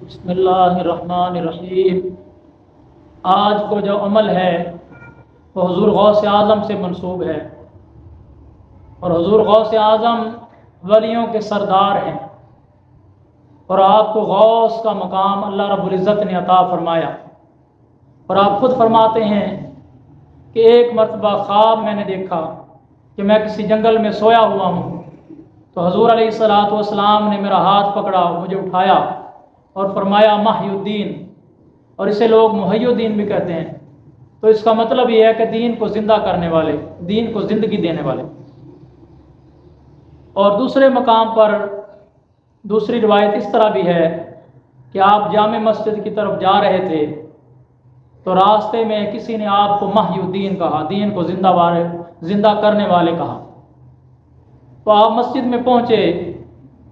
बिस्मिल्लाहिर्रहमानिर्रहीम। आज को जो अमल है वो हुज़ूर गौस आज़म से मंसूब है और हुज़ूर गौस आज़म वलियों के सरदार हैं और आपको गौस का मकाम अल्लाह रब्बुल इज़्ज़त ने अता फरमाया। और आप खुद फरमाते हैं कि एक मरतबा ख्वाब मैंने देखा कि मैं किसी जंगल में सोया हुआ हूँ, तो हुज़ूर अलैहिस्सलातु वस्सलाम ने मेरा हाथ पकड़ा, मुझे उठाया और फरमाया महियुद्दीन, और इसे लोग मुहय्युद्दीन भी कहते हैं। तो इसका मतलब ये है कि दीन को ज़िंदा करने वाले, दीन को ज़िंदगी देने वाले। और दूसरे मकाम पर दूसरी रिवायत इस तरह भी है कि आप जामे मस्जिद की तरफ जा रहे थे तो रास्ते में किसी ने आपको महियुद्दीन कहा, दीन को ज़िंदा करने वाले कहा। तो आप मस्जिद में पहुँचे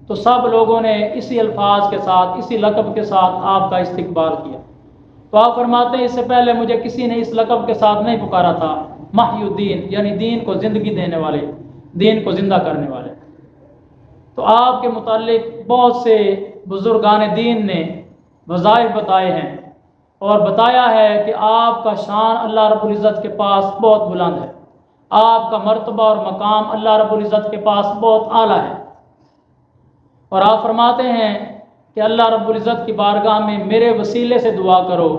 तो सब लोगों ने इसी अल्फाज के साथ, इसी लक़ब के साथ आपका इस्तकबाल किया। तो आप फरमाते हैं इससे पहले मुझे किसी ने इस लक़ब के साथ नहीं पुकारा था, महियुद्दीन यानी दीन को ज़िंदगी देने वाले, दीन को ज़िंदा करने वाले। तो आपके मुताल्लिक बहुत से बुज़ुर्गान दीन ने वज़ाइफ बताए हैं और बताया है कि आपका शान अल्लाह रब्बुल इज़्ज़त के पास बहुत बुलंद है, आपका मर्तबा और मकाम अल्लाह रब्बुल इज़्ज़त के पास बहुत आला है। और आप फरमाते हैं कि अल्लाह रब्बुल इज़्ज़त की बारगाह में मेरे वसीले से दुआ करो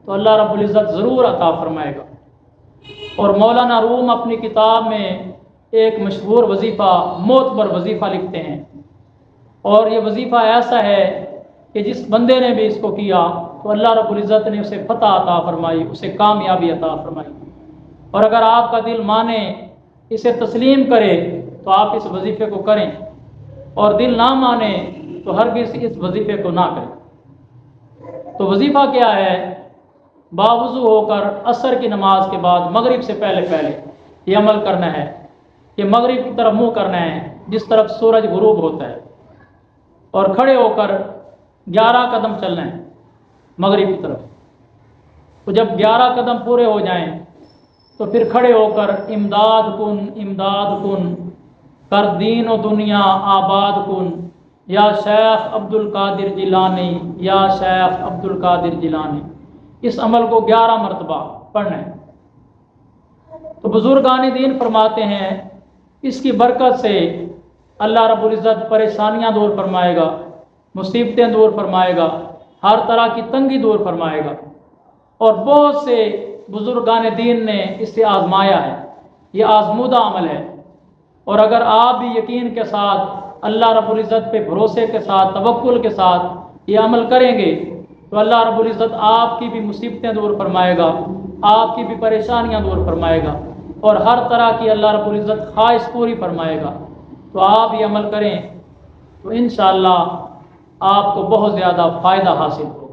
तो अल्लाह रब्बुल इज़्ज़त ज़रूर अता फरमाएगा। और मौलाना रूम अपनी किताब में एक मशहूर वजीफ़ा मोतबर वजीफ़ा लिखते हैं और ये वजीफ़ा ऐसा है कि जिस बंदे ने भी इसको किया तो अल्लाह रब्बुल इज़्ज़त ने उसे फतह अता फरमाई, उसे कामयाबी अता फरमाई। और अगर आपका दिल माने, इसे तस्लीम करे तो आप इस वजीफ़े को करें, और दिल ना माने तो हरगिज़ इस वजीफ़े को ना करें। तो वजीफ़ा क्या है? बावुज़ू होकर असर की नमाज के बाद मगरिब से पहले पहले ये अमल करना है कि मगरिब की तरफ मुँह करना है जिस तरफ सूरज गुरूब होता है, और खड़े होकर 11 कदम चलना है मगरिब की तरफ। तो जब 11 कदम पूरे हो जाएं तो फिर खड़े होकर इमदाद कुन कर दीन व दुनिया आबाद कुन या शेख अब्दुल कादिर जिलानी, या शेख अब्दुल कादिर जिलानी, इस अमल को 11 मरतबा पढ़ना है। तो बुजुर्गान दीन फरमाते हैं इसकी बरकत से अल्लाह रब्बुल इज़्ज़त परेशानियां दूर फरमाएगा, मुसीबतें दूर फरमाएगा, हर तरह की तंगी दूर फरमाएगा। और बहुत से बुजुर्गान दीन ने इसे आजमाया है, ये आजमूदा अमल है। और अगर आप भी यकीन के साथ अल्लाह रब्बुल इज़्ज़त पे भरोसे के साथ, तवक्कुल के साथ ये अमल करेंगे तो अल्लाह रब्बुल इज़्ज़त आपकी भी मुसीबतें दूर फरमाएगा, आपकी भी परेशानियां दूर फरमाएगा, और हर तरह की अल्लाह रब्बुल इज़्ज़त ख्वाहिश पूरी फरमाएगा। तो आप ये अमल करें तो इंशाअल्लाह आपको बहुत ज़्यादा फ़ायदा हासिल हो।